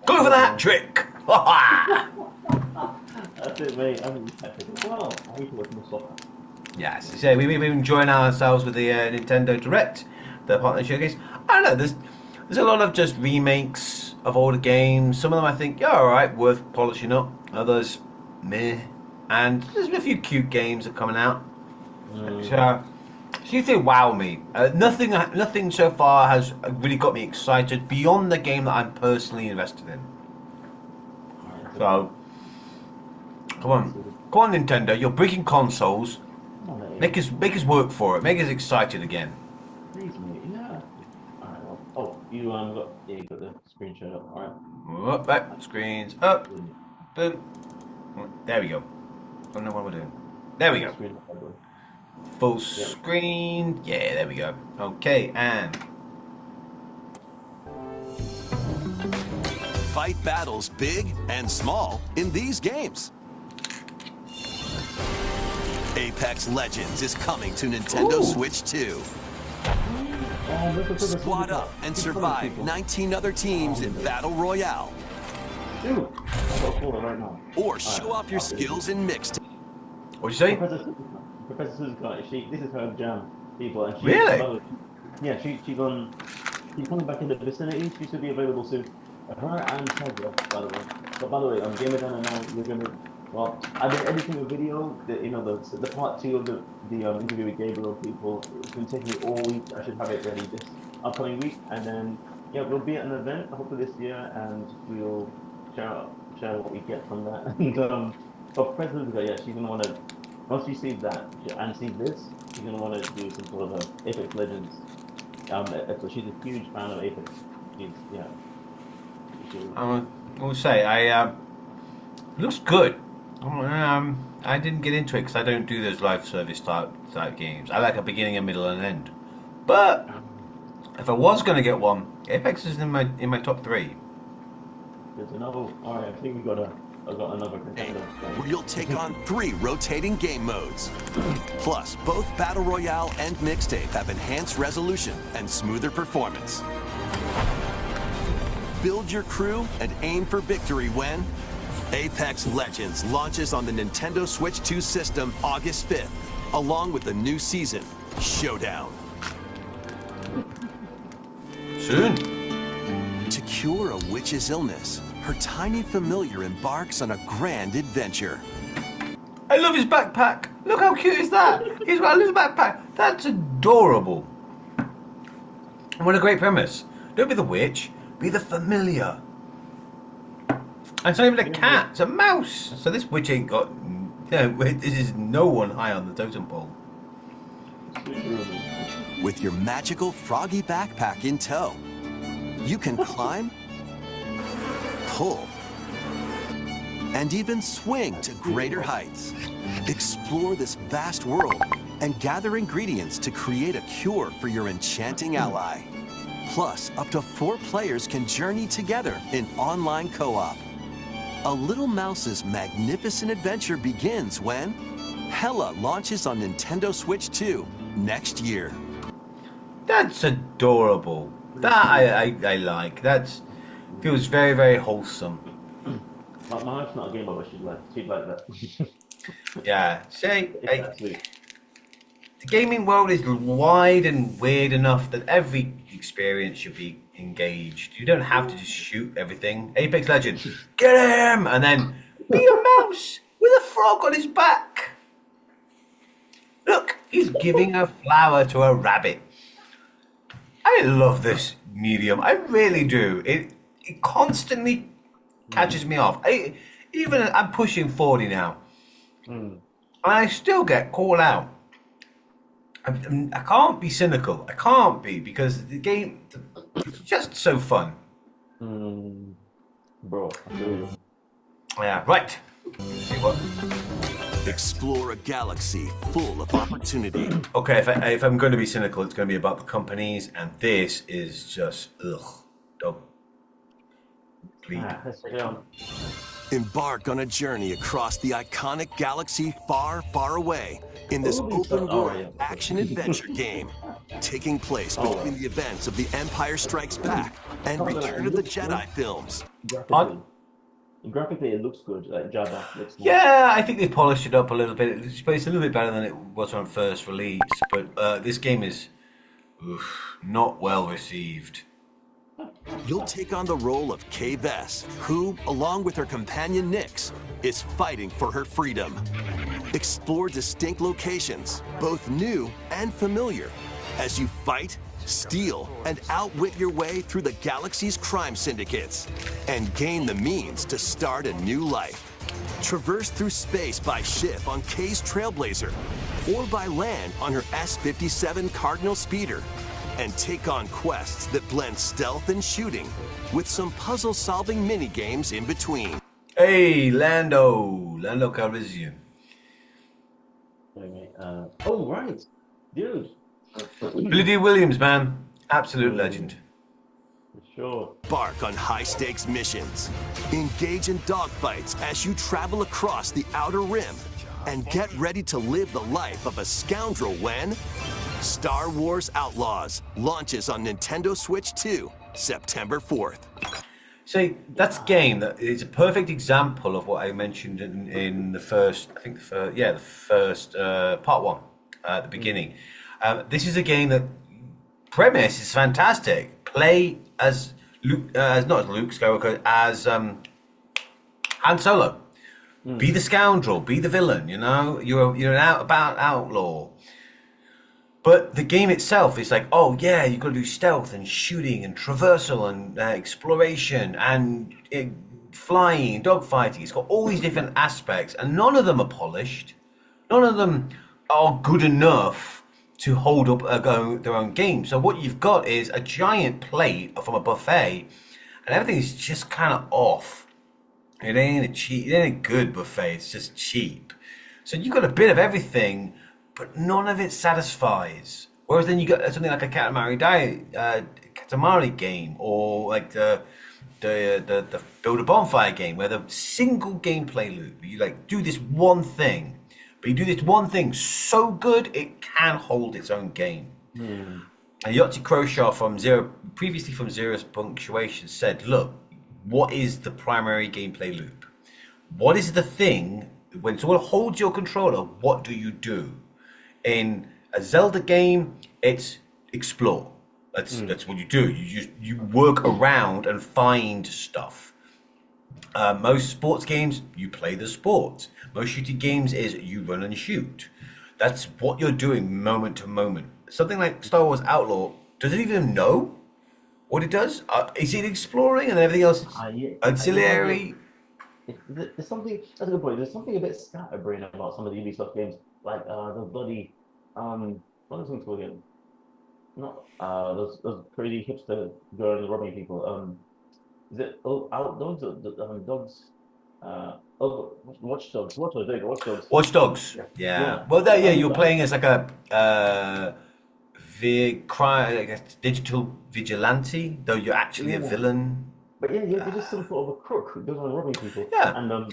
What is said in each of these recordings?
Go for the hat trick! That's it, mate. I'm happy. Well, I need to watch more soccer. Yes, so we've been enjoying ourselves with the Nintendo Direct, the partner showcase. I don't know, there's a lot of just remakes of older games. Some of them I think, yeah, alright, worth polishing up. Others, meh. And there's a few cute games that are coming out. So you think wow me. Nothing so far has really got me excited beyond the game that I'm personally invested in. So, come on Nintendo, you're breaking consoles. Make us work for it. Make us excited again. Please, mate. Yeah. Alright, well. Oh, you got the screenshot up. Alright. Up, back, screens up. Boom. There we go. I don't know what we're doing. There we go. Full screen. Yeah, there we go. Okay, and fight battles big and small in these games. Apex Legends is coming to Nintendo Switch 2. Squad up and survive 19 other teams in Battle Royale. Dude, I got a caller right now. Or show off your skills in mixed. What'd you say? Professor Suzuka, this is her jam, people. And Really? Yeah, she's coming back in the vicinity. She should be available soon. Her and Tegra, by the way. But by the way, on Gamer Done now, you're gonna. Well, I've been editing a video. The part 2 of the interview with Gabriel people. It's been taking me all week. I should have it ready this upcoming week, and then yeah, we'll be at an event hopefully this year, and we'll share what we get from that. And but Professor Suzuka, yeah, she's gonna want to. Once she sees that and sees this, she's gonna want to do some sort of a Apex Legends. So she's a huge fan of Apex. I will say, it looks good. I didn't get into it because I don't do those live service type games. I like a beginning, a middle, and an end. But if I was going to get one, Apex is in my top 3. There's another. All right, I think I got another contender. Where you'll take on 3 rotating game modes. Plus, both Battle Royale and Mixtape have enhanced resolution and smoother performance. Build your crew and aim for victory when Apex Legends launches on the Nintendo Switch 2 system August 5th, along with the new season, Showdown. Soon. To cure a witch's illness, her tiny familiar embarks on a grand adventure. I love his backpack. Look how cute is that? He's got a little backpack. That's adorable. And what a great premise. Don't be the witch, be the familiar. And it's not even a cat, it's a mouse. So this witch ain't got... this is no one high on the totem pole. With your magical froggy backpack in tow, you can climb, pull, and even swing to greater heights. Explore this vast world and gather ingredients to create a cure for your enchanting ally. Plus, up to 4 players can journey together in online co-op. A little mouse's magnificent adventure begins when Hella launches on Nintendo Switch 2 next year. That's adorable. That I like. That feels very, very wholesome. My wife's not a gamer, but she'd like that. Yeah. See, the gaming world is wide and weird enough that every experience should be engaged. You don't have to just shoot everything. Apex Legends, get him! And then be a mouse with a frog on his back. Look, he's giving a flower to a rabbit. I love this medium. I really do. It constantly catches me off. I'm pushing 40 now. And I still get called out. I can't be cynical. I can't be, because the game is just so fun. Bro, I feel you. Yeah, right. Let's see what. Explore a galaxy full of opportunity. Okay, if I'm going to be cynical, it's going to be about the companies, and this is just ugh. Don't. Please. Let's check it out. Embark on a journey across the iconic galaxy far, far away in this Holy open fuck. Oh, world yeah. action-adventure game, taking place between the events of The Empire Strikes Back and Return of the Jedi films. Graphically, it looks good. Like Jabba looks nice. Yeah, I think they polished it up a little bit. It's a little bit better than it was on first release, but this game is not well received. You'll take on the role of Kay Vess, who, along with her companion Nix, is fighting for her freedom. Explore distinct locations, both new and familiar, as you fight, steal, and outwit your way through the galaxy's crime syndicates, and gain the means to start a new life. Traverse through space by ship on Kay's Trailblazer, or by land on her S-57 Cardinal Speeder, and take on quests that blend stealth and shooting, with some puzzle-solving mini-games in between. Hey, Lando Calrissian. Oh, right. Dude. Billy D. Williams, man. Absolute legend. Sure. Embark on high-stakes missions. Engage in dogfights as you travel across the Outer Rim. And get ready to live the life of a scoundrel when Star Wars Outlaws launches on Nintendo Switch 2, September 4th. See, that's a game that is a perfect example of what I mentioned in the first, the first part one at the beginning. This is a game that premise is fantastic. Play as Luke, not as Luke Skywalker, as Han Solo. Be the scoundrel, be the villain. You know, you're an out-and-about outlaw. But the game itself is like, oh yeah, you've got to do stealth and shooting and traversal and exploration and flying, dogfighting. It's got all these different aspects, and none of them are polished. None of them are good enough to hold up their own game. So what you've got is a giant plate from a buffet, and everything is just kind of off. It ain't a good buffet. It's just cheap. So you've got a bit of everything, but none of it satisfies. Whereas then you got something like a Katamari game, or like the Build a Bonfire game, where the single gameplay loop, you like do this one thing, but you do this one thing so good it can hold its own game. And Yahtzee Croshaw previously from Zero's Punctuation said, look, what is the primary gameplay loop? What is the thing, when someone holds your controller, what do you do? In a Zelda game, it's explore. That's what you do. You work around and find stuff. Most sports games, you play the sport. Most shooting games is you run and shoot. That's what you're doing moment to moment. Something like Star Wars Outlaw, does it even know what it does? Is it exploring and everything else ancillary? There's something, that's a good point. There's something a bit scatterbrained about some of the Ubisoft games, like the bloody, what are those things called again? Not those crazy hipster girls robbing people. Is it Outdogs or Dogs? Watch Dogs. Watch Dogs. Yeah. Well, you're playing as like a digital vigilante, though you're actually a villain. But yeah, you're just some sort of a crook who goes on robbing people. Yeah.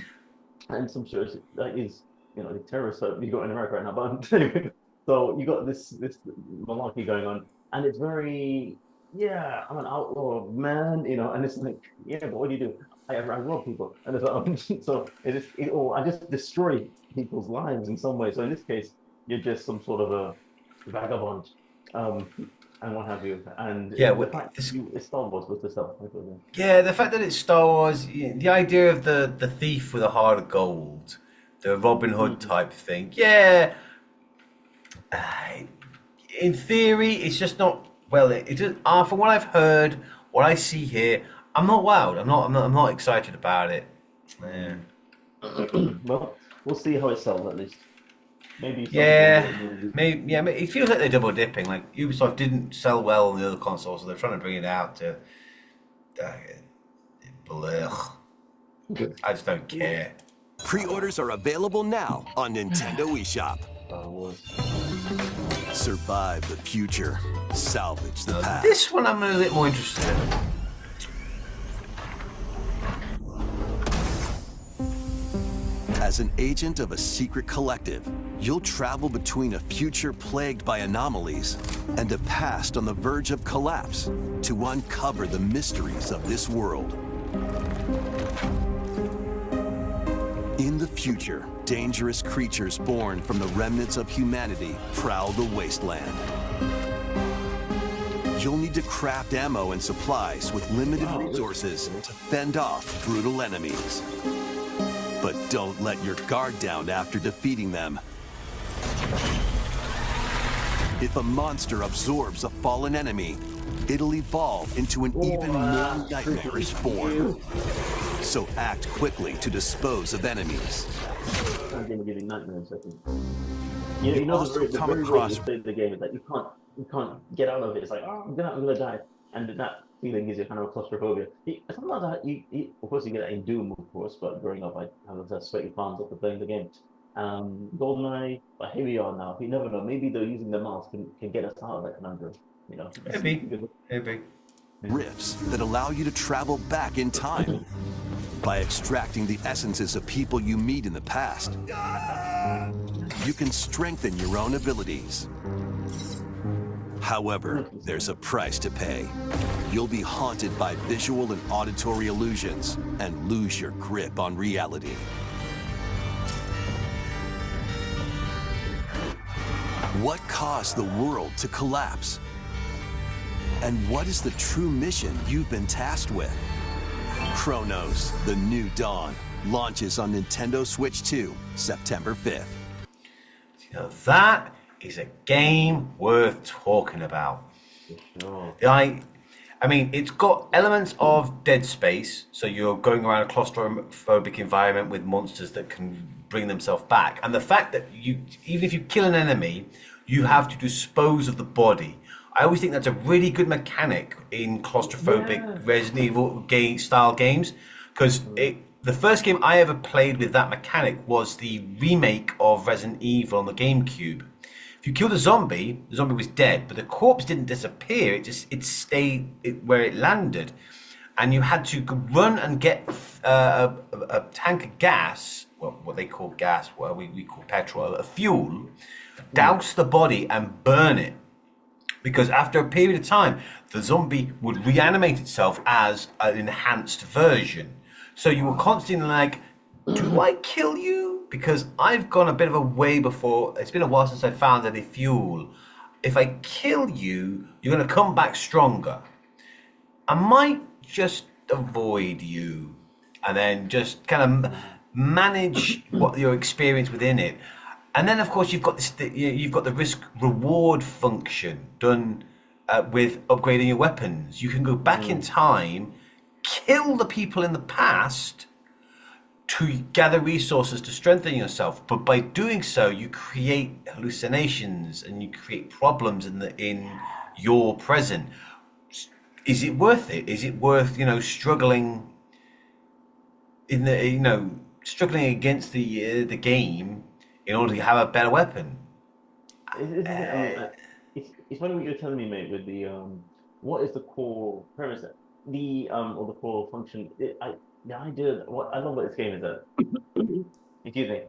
And some sort of, that is, the terrorist you got in America right now. But anyway, so you got this malarkey going on, and it's very, I'm an outlaw, man, and it's like, but what do you do? I rob people, and it's like, so I just destroy people's lives in some way. So in this case, you're just some sort of a vagabond, and what have you. And the fact it's Star Wars with the stuff. Yeah, the fact that it's Star Wars, the idea of the thief with a heart of gold, the Robin Hood type thing. Yeah, in theory, it's just not. Well, it just from what I've heard, what I see here, I'm not wowed. I'm not excited about it. Yeah. Well, we'll see how it sells at least. Maybe. Maybe. Yeah. It feels like they're double dipping. Like Ubisoft didn't sell well on the other consoles, so they're trying to bring it out to. I just don't care. Pre-orders are available now on Nintendo eShop. Survive the future. Salvage the past. This one I'm a little bit more interested in. As an agent of a secret collective, you'll travel between a future plagued by anomalies and a past on the verge of collapse to uncover the mysteries of this world. In the future, dangerous creatures born from the remnants of humanity prowl the wasteland. You'll need to craft ammo and supplies with limited resources to fend off brutal enemies. But don't let your guard down after defeating them. If a monster absorbs a fallen enemy, it'll evolve into an even more nightmarish form. So act quickly to dispose of enemies. I'm gonna give you nightmares. I think. You The also very, the come very way across- you play the game is that you can't get out of it. It's like, oh, I'm gonna die, and that feeling gives you kind of claustrophobia. Something like that. Of course, you get that in Doom, of course. But growing up, I had sweaty palms after playing the game. GoldenEye, but here we are now. You never know. Maybe they're using the mouse can get us out of that conundrum. You know, Maybe. Rifts that allow you to travel back in time by extracting the essences of people you meet in the past. You can strengthen your own abilities. However, there's a price to pay. You'll be haunted by visual and auditory illusions and lose your grip on reality. What caused the world to collapse? And what is the true mission you've been tasked with? Chronos: The New Dawn launches on Nintendo Switch 2, September 5th. Now that is a game worth talking about. sure. I mean, it's got elements of Dead Space, so you're going around a claustrophobic environment with monsters that can bring themselves back. And the fact that even if you kill an enemy, you have to dispose of the body. I always think that's a really good mechanic in claustrophobic Resident Evil style games, because the first game I ever played with that mechanic was the remake of Resident Evil on the GameCube. If you killed a zombie, the zombie was dead, but the corpse didn't disappear. It stayed where it landed, and you had to run and get a tank of gas, well, what they call gas, well, we call petrol, a fuel, douse the body and burn it. Because after a period of time, the zombie would reanimate itself as an enhanced version. So you were constantly like, do I kill you? Because I've gone a bit of a way before. It's been a while since I found any fuel. If I kill you, you're going to come back stronger. I might just avoid you and then just kind of manage what your experience within it. And then, of course, you've got the risk reward function done with upgrading your weapons. You can go back in time, kill the people in the past to gather resources to strengthen yourself. But by doing so, you create hallucinations and you create problems in your present. Is it worth it? Is it worth struggling struggling against the game in order to have a better weapon? It's funny what you're telling me, mate. With the what is the core premise? Or the core function. The idea. What I love about this game is that excuse me,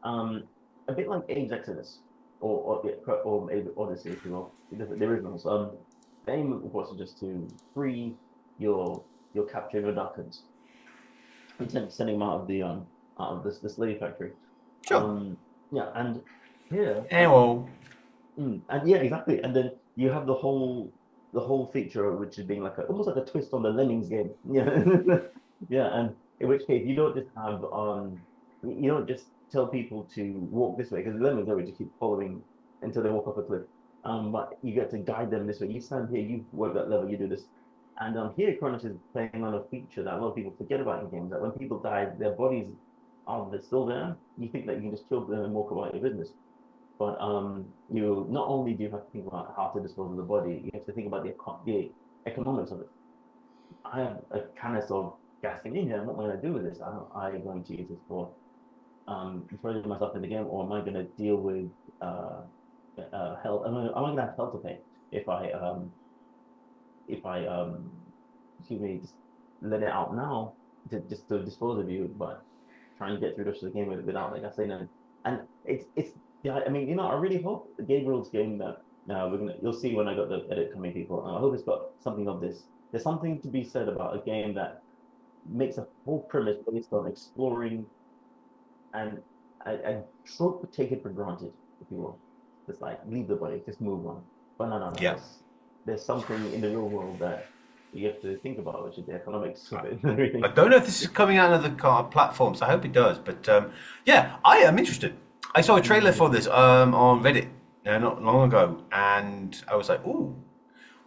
a bit like Abe's Exodus or Abe's Odyssey, if you will, the originals. The aim, of course, is just to free your captured abductors, sending them out of the slave factory. Sure. Yeah, and here. Well. And yeah, exactly. And then you have the whole feature, which is being almost like a twist on the Lemmings game. Yeah, yeah. And in which case, you don't just tell people to walk this way, because the Lemmings always just keep following until they walk off a cliff. But you get to guide them this way. You stand here, you work that level, you do this. And here, Cronus is playing on a feature that a lot of people forget about in games. That when people die, their bodies they're still there. You think that you can just kill them and walk about your business. But you not only do you have to think about how to dispose of the body, you have to think about the economics of it. I have a canister of gasoline here. What am I going to do with this? Am I going to use this for throwing myself in the game, or am I going to deal with health? Am I going to have health to pay if I excuse me, just let it out now to dispose of you? But try and get through the rest of the game without like I say no. And it's yeah. I mean, I really hope Gabriel's game that now you'll see when I got the edit coming, people. I hope it's got something of this. There's something to be said about a game that makes a whole premise based on exploring and trope take it for granted, if you will. Just like leave the body, just move on. But no. Yeah. There's something in the real world that you have to think about, which is the economics of it and everything. I don't know if this is coming out on other platforms. I hope it does. But yeah, I am interested. I saw a trailer for this on Reddit not long ago, and I was like, "Ooh,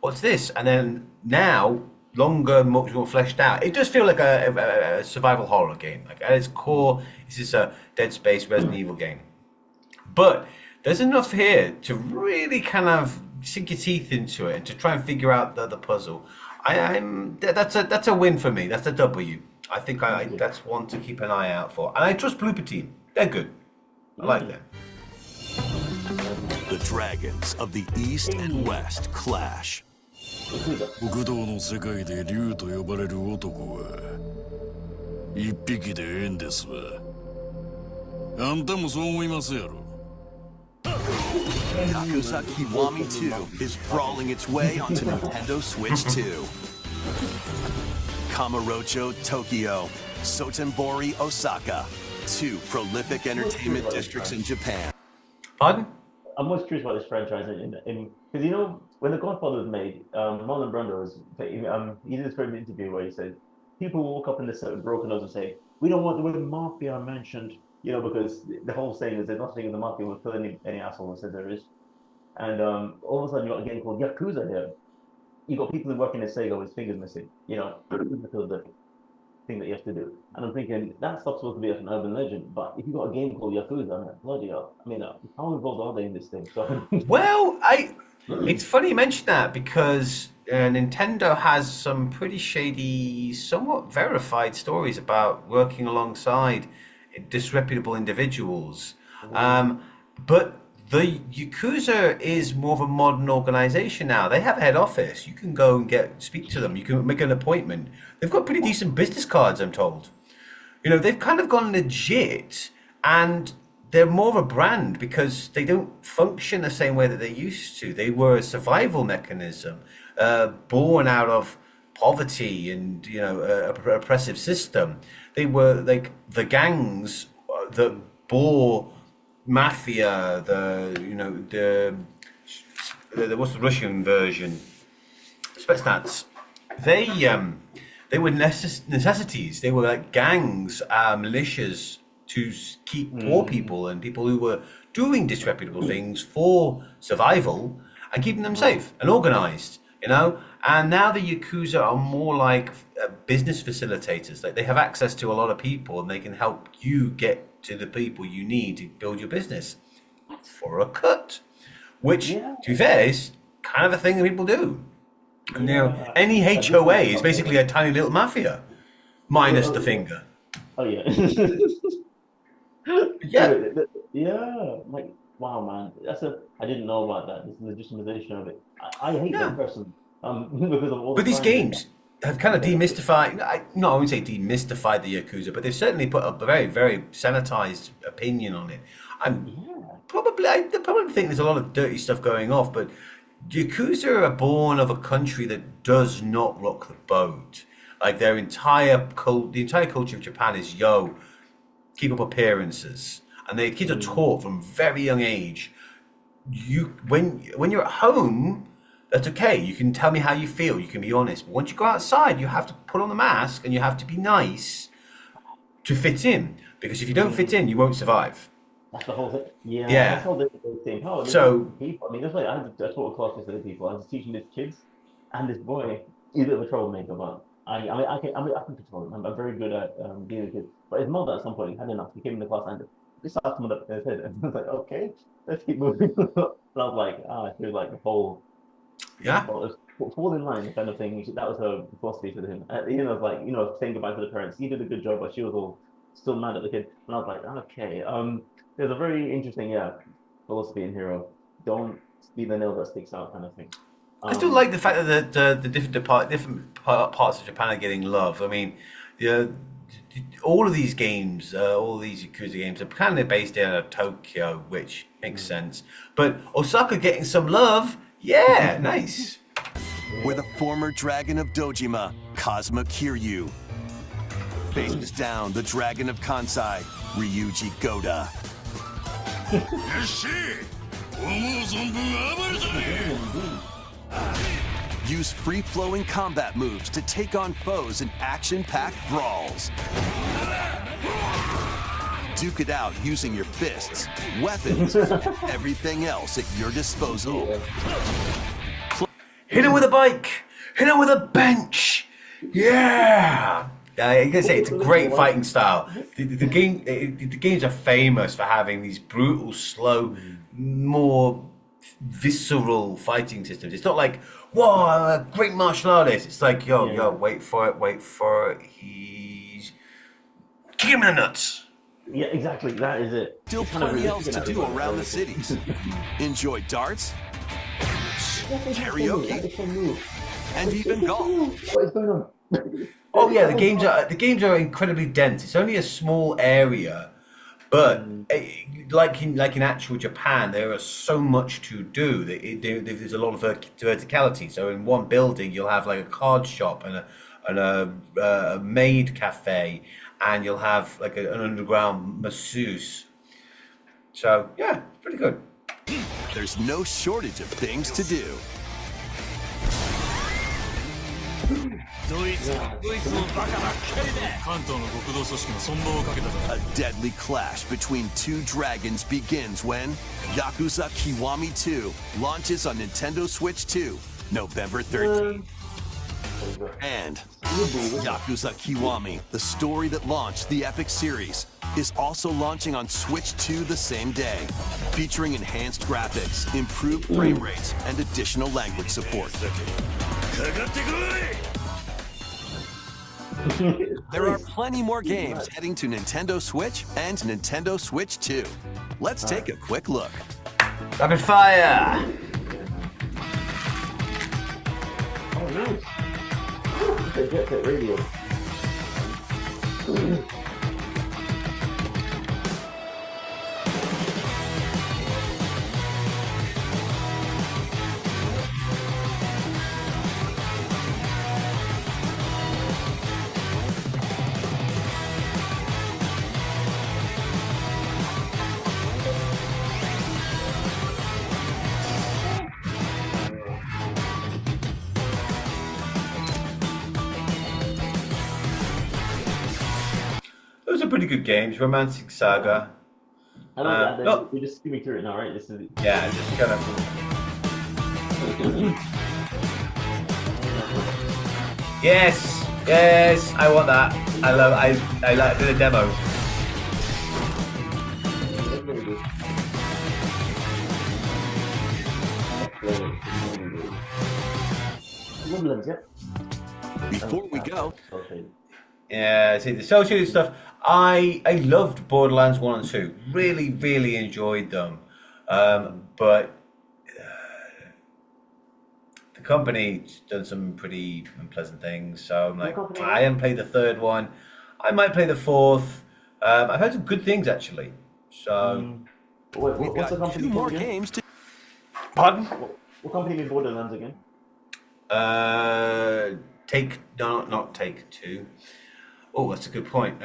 what's this?" And then now, longer, much more fleshed out. It does feel like a survival horror game. Like at its core, this is a Dead Space, Resident Evil game. But there's enough here to really kind of sink your teeth into it and to try and figure out the puzzle. That's a win for me. That's a W. I think that's one to keep an eye out for. And I trust Blooper Team. They're good. I like them. The dragons of the East and West clash. 極道の世界で竜と呼ばれる男は一匹でええんですわ。あんたもそう思いますやろ。Yakuza Kiwami 2 is brawling its way onto Nintendo Switch 2. Kamurocho, Tokyo, Sotenbori, Osaka, 2 prolific entertainment districts in Japan. Pardon? I'm most curious about this franchise, because when The Godfather was made, Marlon Brando he did this great interview where he said people walk up in the set with broken nose and say, "We don't want the word mafia mentioned," because the whole saying is there's nothing in the mafia will kill any asshole who says there is. And all of a sudden you got a game called Yakuza here. You got people who work in the Sega with fingers missing, because of the thing that you have to do. And I'm thinking that stuff's supposed to be like an urban legend, but if you got a game called Yakuza, I'm like, bloody hell. I mean, how involved are they in this thing? So Well, it's funny you mention that because Nintendo has some pretty shady, somewhat verified stories about working alongside disreputable individuals. But the Yakuza is more of a modern organization now. They have a head office. You can go and speak to them. You can make an appointment. They've got pretty decent business cards, I'm told. They've kind of gone legit, and they're more of a brand because they don't function the same way that they used to. They were a survival mechanism, born out of poverty and a oppressive system. They were like the gangs that bore mafia, the what's the Russian version? Spetsnaz. They were necessities. They were like gangs, militias to keep poor people and people who were doing disreputable things for survival and keeping them safe and organized. And now the Yakuza are more like business facilitators. Like they have access to a lot of people and they can help you get to the people you need to build your business for a cut. Which, to be fair, is kind of a thing that people do. And, any HOA is basically a tiny little mafia, minus the finger. Oh yeah. Yeah. Like wow, man. I didn't know about that. This legitimization of it. I hate that person. Because of all. But these games have kind of demystified. I wouldn't say demystified the Yakuza, but they've certainly put a very, very sanitized opinion on it. I probably think there's a lot of dirty stuff going off, but Yakuza are born of a country that does not rock the boat. Like the entire culture of Japan is keep up appearances, and the kids are taught from very young age. When you're at home, that's okay. You can tell me how you feel. You can be honest. But once you go outside, you have to put on the mask and you have to be nice to fit in. Because if you don't fit in, you won't survive. That's the whole thing. Yeah. Yeah. That's all the thing. People. I mean, that's why I taught a class yesterday. People. I was teaching these kids, and this boy, he's a bit of a troublemaker, but I can control him. I'm very good at dealing with kids. But his mother, at some point, had enough. He came in the class and just asked him up his head, and I was like, okay, let's keep moving. And I was like, I feel like the whole. Yeah. Fall in line kind of thing. That was her philosophy to him. Like, saying goodbye to the parents. He did a good job, but she was all still mad at the kid. And I was like, okay. There's a very interesting, philosophy in here of don't be the nail that sticks out kind of thing. I still like the fact that the different parts of Japan are getting love. I mean, all of these games, all these Yakuza games are kind of based out of Tokyo, which makes sense. But Osaka getting some love, yeah, nice. Where the former dragon of Dojima, Kazuma Kiryu, faces down the dragon of Kansai, Ryuji Goda. よし思う存分暴れたね Use free-flowing combat moves to take on foes in action-packed brawls. Duke it out using your fists, weapons, everything else at your disposal. Hit him with a bike. Hit him with a bench. Yeah. I gotta say, it's a great fighting style. The games are famous for having these brutal, slow, more visceral fighting systems. It's not like, whoa, a great martial artist. It's like, yo, wait for it. He's kick him in the nuts. Yeah, exactly. That is it. Still plenty else to do around the cities. Enjoy darts, karaoke, and even golf. What is going on? Oh yeah, the games are incredibly dense. It's only a small area, but like in actual Japan, there is so much to do. There's a lot of verticality. So in one building, you'll have like a card shop and a maid cafe, and you'll have like an underground masseuse. So yeah, pretty good. There's no shortage of things to do. A deadly clash between two dragons begins when Yakuza Kiwami 2 launches on Nintendo Switch 2, November 13th. And Yakuza Kiwami, the story that launched the Epic series, is also launching on Switch 2 the same day, featuring enhanced graphics, improved frame rates, and additional language support. There are plenty more games heading to Nintendo Switch and Nintendo Switch 2. Let's take a quick look. Rapid fire! Oh, nice. The Jet Set Radio. Those are pretty good games. Romantic Saga. I love that. no. We're just skimming through it now, right? This is Yeah, just kind of. Yes, I want that. I like the demo. Woodlands, yeah. Before we go, Yeah, see the associated stuff. I loved Borderlands 1 and 2. Really, really enjoyed them. But the company's done some pretty unpleasant things. So I'm like, I haven't played the third one. I might play the fourth. I've heard some good things actually. So What's we've the got company two more called again? games to. pardon? What company made Borderlands again? Not Take Two. Oh, that's a good point.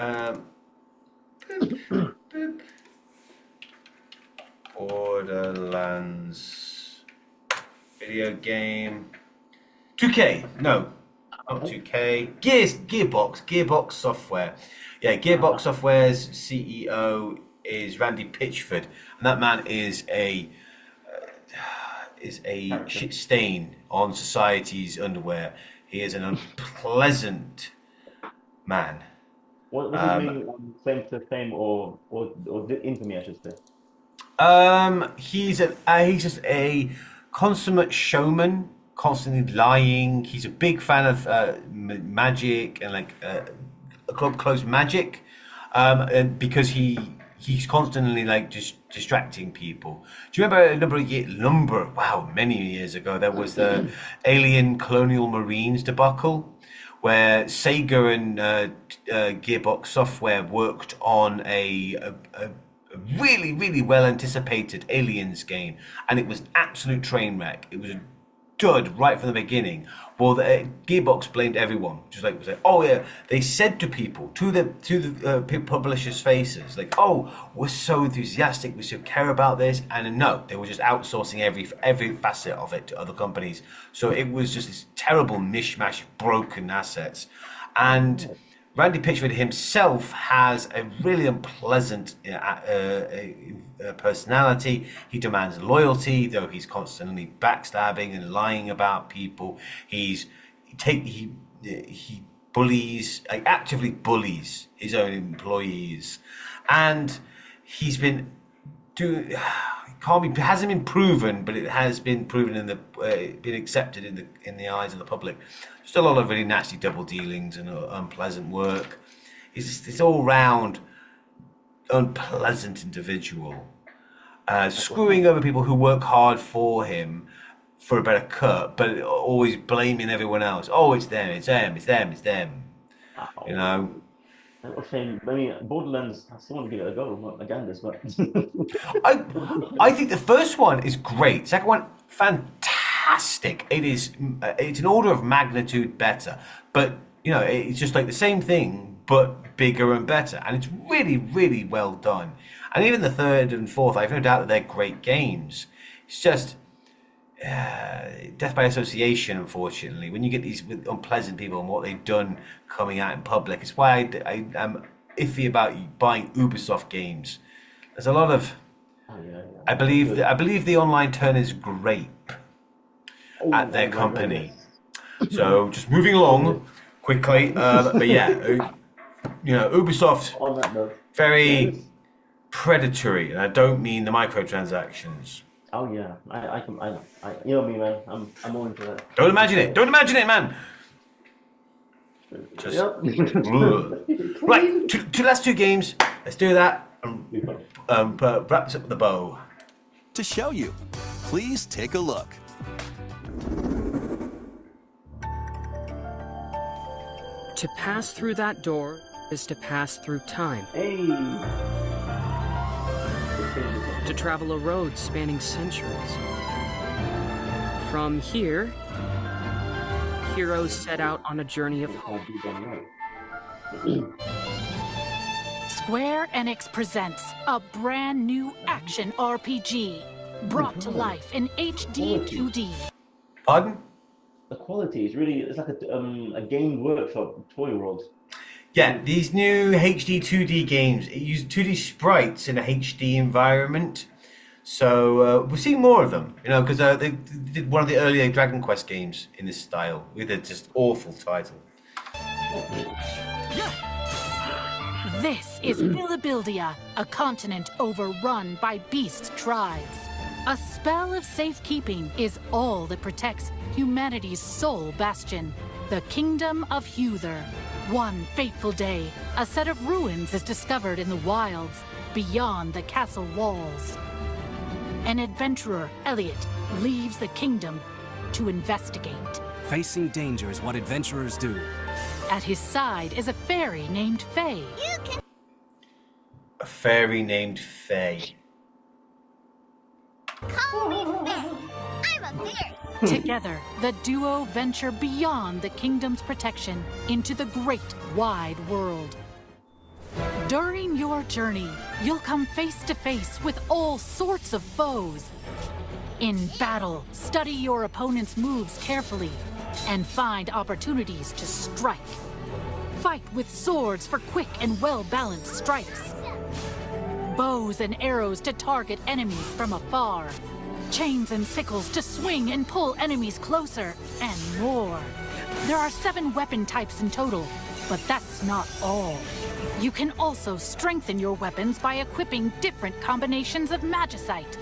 Borderlands video game. 2K. No, not 2K. Gearbox Software. Yeah, Gearbox Software's CEO is Randy Pitchford, and that man is a shit stain on society's underwear. He is an unpleasant man. What was his main claim to fame or infamy, I should say? He's just a consummate showman, constantly lying. He's a big fan of magic and like up close magic, and because he's constantly like just distracting people. Do you remember many years ago there was the alien colonial marines debacle, where Sega and Gearbox Software worked on a really, really well anticipated Aliens game, and it was absolute train wreck. It was a dud right from the beginning. Well, Gearbox blamed everyone. Just like, was like, oh yeah, they said to people, to the publishers' faces, like, oh, we're so enthusiastic, we so care about this, and no, they were just outsourcing every facet of it to other companies. So it was just this terrible mishmash of broken assets, and Randy Pitchford himself has a really unpleasant personality. He demands loyalty, though he's constantly backstabbing and lying about people. He bullies, actively bullies his own employees, and he's been doing. Hasn't been proven, but it has been proven been accepted in the eyes of the public. Just a lot of really nasty double dealings and unpleasant work. He's just this all round unpleasant individual, screwing over people who work hard for him for a better cut, but always blaming everyone else. Oh, it's them, it's them, it's them, it's them. You know. I mean, Borderlands, I still want to give it a go again, but I think the first one is great. Second one, fantastic. It's an order of magnitude better, but you know, it's just like the same thing but bigger and better, and it's really, really well done. And even the third and fourth, I have no doubt that they're great games. It's just death by association, unfortunately, when you get these unpleasant people and what they've done coming out in public. It's why I am iffy about buying Ubisoft games. There's a lot of I believe the online turn is grape at their company. So just moving along quickly, but yeah, you know, Ubisoft on that note, very predatory, and I don't mean the microtransactions. Oh yeah, I you know me, man. I'm all into that. Don't imagine it. Don't imagine it, man. Just right. Two last two games. Let's do that. Wraps up with the bow. To show you, please take a look. To pass through that door is to pass through time. Hey. To travel a road spanning centuries. From here, heroes set out on a journey of hope. Square Enix presents a brand new action RPG brought to life in HD 2D. Pardon? The quality is really, it's like a game workshop toy world. Yeah, these new HD 2D games, it uses 2D sprites in a HD environment. So we're seeing more of them, you know, because they did one of the earlier Dragon Quest games in this style with a just awful title. This is Billibildia, a continent overrun by beast tribes. A spell of safekeeping is all that protects humanity's sole bastion, the Kingdom of Huther. One fateful day, a set of ruins is discovered in the wilds beyond the castle walls. An adventurer, Elliot, leaves the kingdom to investigate. Facing danger is what adventurers do. At his side is a fairy named Faye. A fairy named Faye. Call me Faye. I'm a fairy. Together, the duo venture beyond the kingdom's protection into the great wide world. During your journey, you'll come face to face with all sorts of foes. In battle, study your opponent's moves carefully and find opportunities to strike. Fight with swords for quick and well-balanced strikes. Bows and arrows to target enemies from afar. Chains and sickles to swing and pull enemies closer, and more. There are 7 weapon types in total, but that's not all. You can also strengthen your weapons by equipping different combinations of magicite.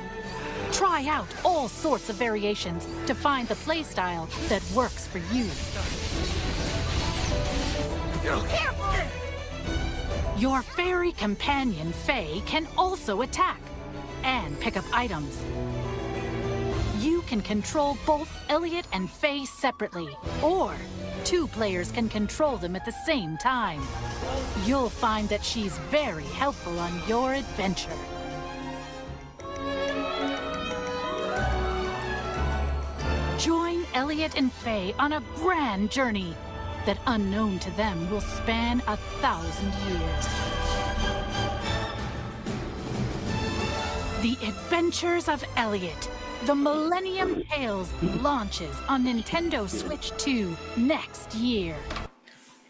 Try out all sorts of variations to find the playstyle that works for you. Careful! Your fairy companion, Faye, can also attack and pick up items. You can control both Elliot and Faye separately, or 2 players can control them at the same time. You'll find that she's very helpful on your adventure. Join Elliot and Faye on a grand journey that, unknown to them, will span 1,000 years. The Adventures of Elliot, the Millennium Tales, launches on Nintendo Switch 2 next year.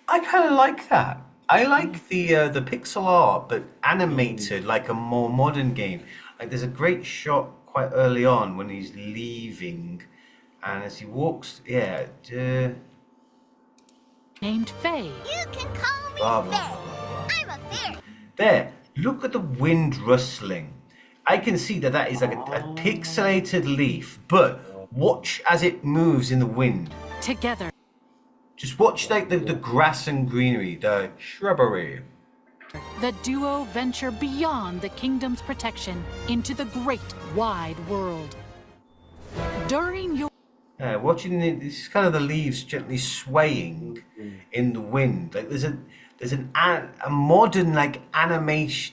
I kind of like that. I like the pixel art, but animated like a more modern game. Like there's a great shot quite early on when he's leaving, and as he walks, Named Faye. You can call me Blah, blah, Faye. blah, I'm a fairy. There, look at the wind rustling. I can see that that is like a pixelated leaf, but watch as it moves in the wind. Together, Just watch like the grass and greenery, the shrubbery. the duo venture beyond the kingdom's protection into the great wide world. During your Watching this is kind of the leaves gently swaying in the wind. Like there's a modern like animatedness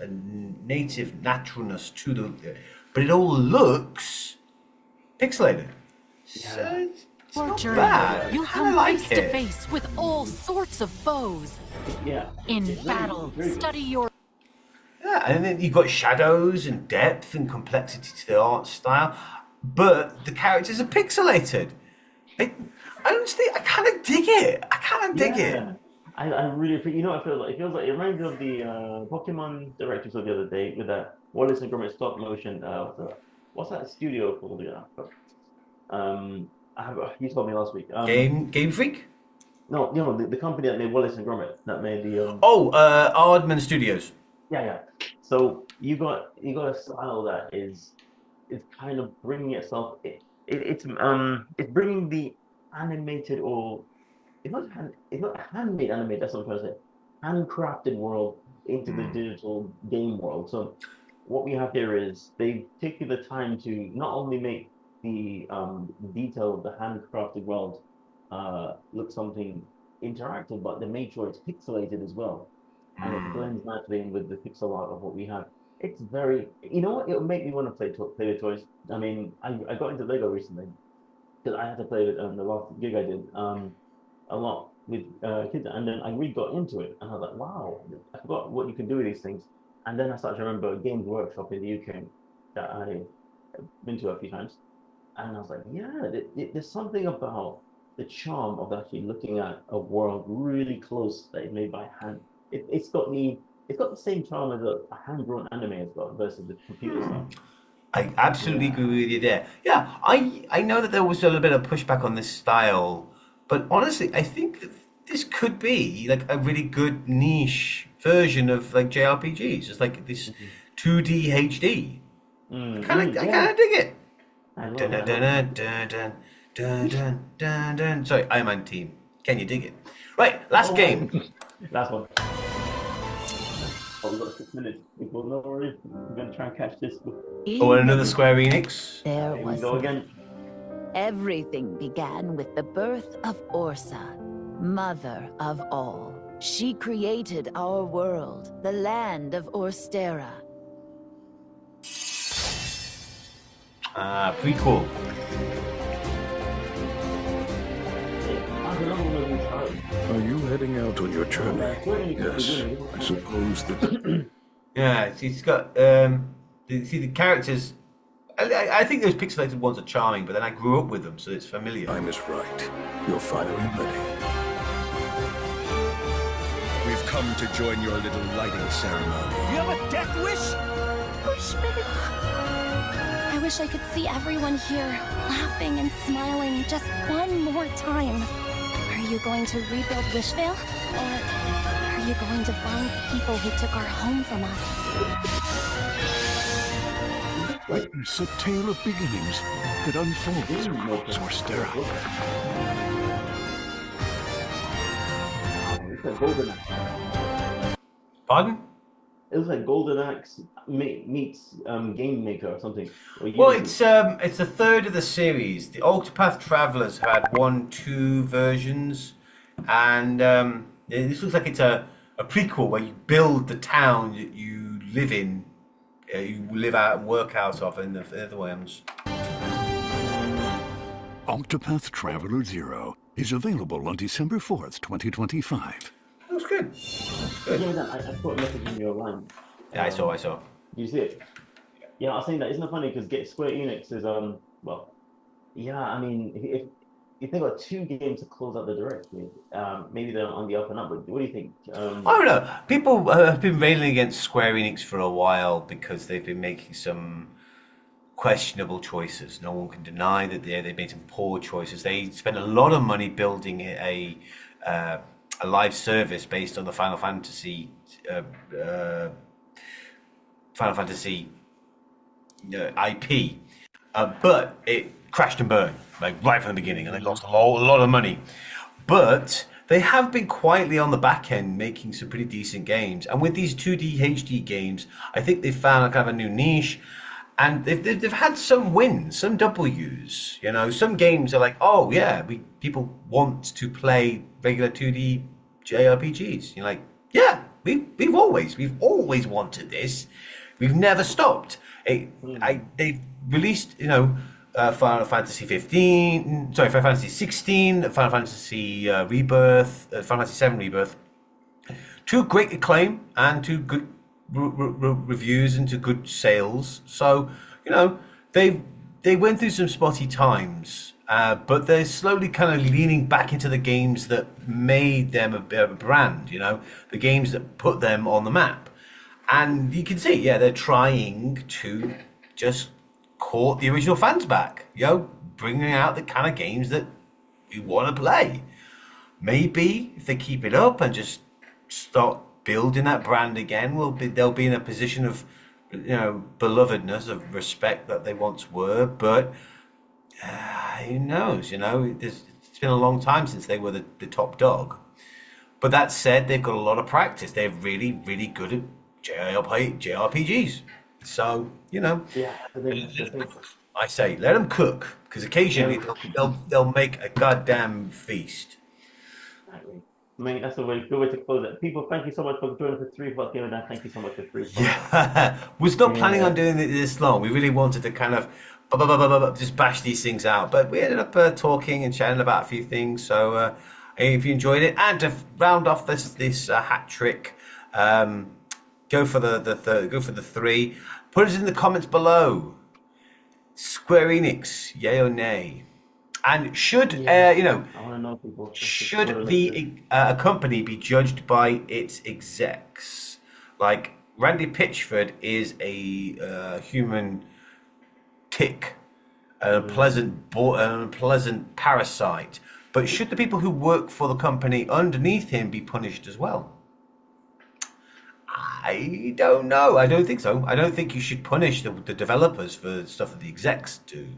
and native naturalness to the, but it all looks pixelated. So it's your not journey, bad. you'll I come like face to it. face with all sorts of foes. Yeah. In It's battle, very good. study your Yeah, and then you've got shadows and depth and complexity to the art style, but the characters are pixelated. Honestly, I kind of dig it. I really feel, you know what I feel like? It feels like it reminds me of the Pokemon Direct we saw the other day with that Wallace and Gromit stop motion. What's that studio called? You told me last week. Game Freak? No, you know the company that made Wallace and Gromit that made the. Aardman Studios. Yeah. So you got a style that is kind of bringing itself. It's bringing the animated or it's not handmade animated. That's what I'm trying to say. Handcrafted world into the digital game world. So what we have here is they've taken the time to not only make the detail of the handcrafted world look something interactive, but they made sure it's pixelated as well. And it blends nicely in with the pixel art of what we have. It's very, you know what? It'll make me want to play with toys. I mean, I got into Lego recently because I had to play with the last gig I did a lot with kids, and then I really got into it, and I was like, wow, I forgot what you can do with these things. And then I started to remember a Games Workshop in the UK that I've been to a few times, and I was like, yeah, there's something about the charm of actually looking at a world really close that is made by hand. It's got the same charm as a hand-drawn anime has got versus the computer stuff. I absolutely agree with you there. Yeah, I know that there was a little bit of pushback on this style, but honestly, I think that this could be like a really good niche version of like JRPGs. It's like this 2D HD. I kind of dig it. I love Dun, it. dun, dun, dun, dun, dun, dun, dun, dun. Sorry, Iron Man team. Can you dig it? Right, last game. Last one. Oh, we've got 6 minutes. People, no worries. We're going to try and catch this. Oh, and another Square Enix. There Here we was go again. everything began with the birth of Orsa, mother of all. She created our world, the land of Orstera. Prequel. Are you heading out on your journey? Yes, I suppose that. Yeah, it's got see the characters. I think those pixelated ones are charming, but then I grew up with them, so it's familiar. Time is right. You're finally ready. We've come to join your little lighting ceremony. You have a death wish? I wish I could see everyone here laughing and smiling just one more time. Are you going to rebuild Wishvale? Or are you going to find the people who took our home from us? It's a tale of beginnings that unfolds across Orstera. Pardon? It was like Golden Axe meets Game Maker or something. Or Well, Unity. it's a third of the series. The Octopath Travelers had 1, 2 versions, and this looks like it's a prequel where you build the town that you live in, you live out and work out of in the other ones. Octopath Traveler 0 is available on December 4th, 2025. That's good. That's good. Yeah, I put a message in your line. Yeah, I saw. Did you see it? Yeah, I was saying that. Isn't it funny? Because Square Enix is well, yeah. I mean, if they got 2 games to close out the direct, maybe they're on the up and up. But what do you think? I don't know. People have been railing against Square Enix for a while because they've been making some questionable choices. No one can deny that they made some poor choices. They spent a lot of money building a live service based on the Final Fantasy IP, but it crashed and burned like right from the beginning, and they lost a lot of money. But they have been quietly on the back end making some pretty decent games, and with these 2D HD games, I think they've found kind of a new niche. And they've had some wins, some W's. You know, some games are like, oh yeah, people want to play regular 2D JRPGs. You're like, yeah, we've always wanted this. We've never stopped. They've released, Final Fantasy 15, Final Fantasy 16, Final Fantasy Rebirth, Final Fantasy 7 Rebirth, to great acclaim and to good reviews and to good sales. So they went through some spotty times, but they're slowly kind of leaning back into the games that made them a brand, the games that put them on the map. And you can see, they're trying to just court the original fans back, bringing out the kind of games that we want to play. Maybe if they keep it up and just start building that brand again, they'll be in a position of belovedness, of respect that they once were. But who knows? It's been a long time since they were the top dog. But that said, they've got a lot of practice. They're really, really good at JRPGs. So I say let them cook, because occasionally they'll make a goddamn feast. Mate, that's a good way to close it. People, thank you so much for joining for 3 o'clock. And thank you so much for 3 o'clock. Yeah, we're not planning on doing it this long. We really wanted to kind of just bash these things out, but we ended up talking and chatting about a few things. So if you enjoyed it, and to round off this hat trick, go for the 3. Put it in the comments below. Square Enix, yay or nay? And should should a company be judged by its execs? Like Randy Pitchford is a human tick, a pleasant parasite. But should the people who work for the company underneath him be punished as well? I don't know. I don't think so. I don't think you should punish the developers for stuff that the execs do.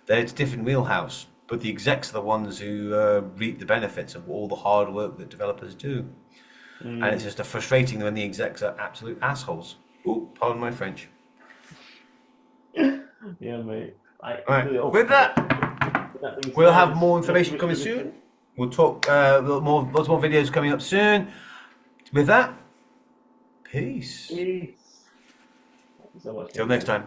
It's a different wheelhouse. But the execs are the ones who reap the benefits of all the hard work that developers do. And it's just frustrating when the execs are absolute assholes. Ooh, pardon my French. Yeah, mate. With that, we'll have more information coming soon. We'll talk lots more videos coming up soon. With that, peace. Thank you so much. Till next time.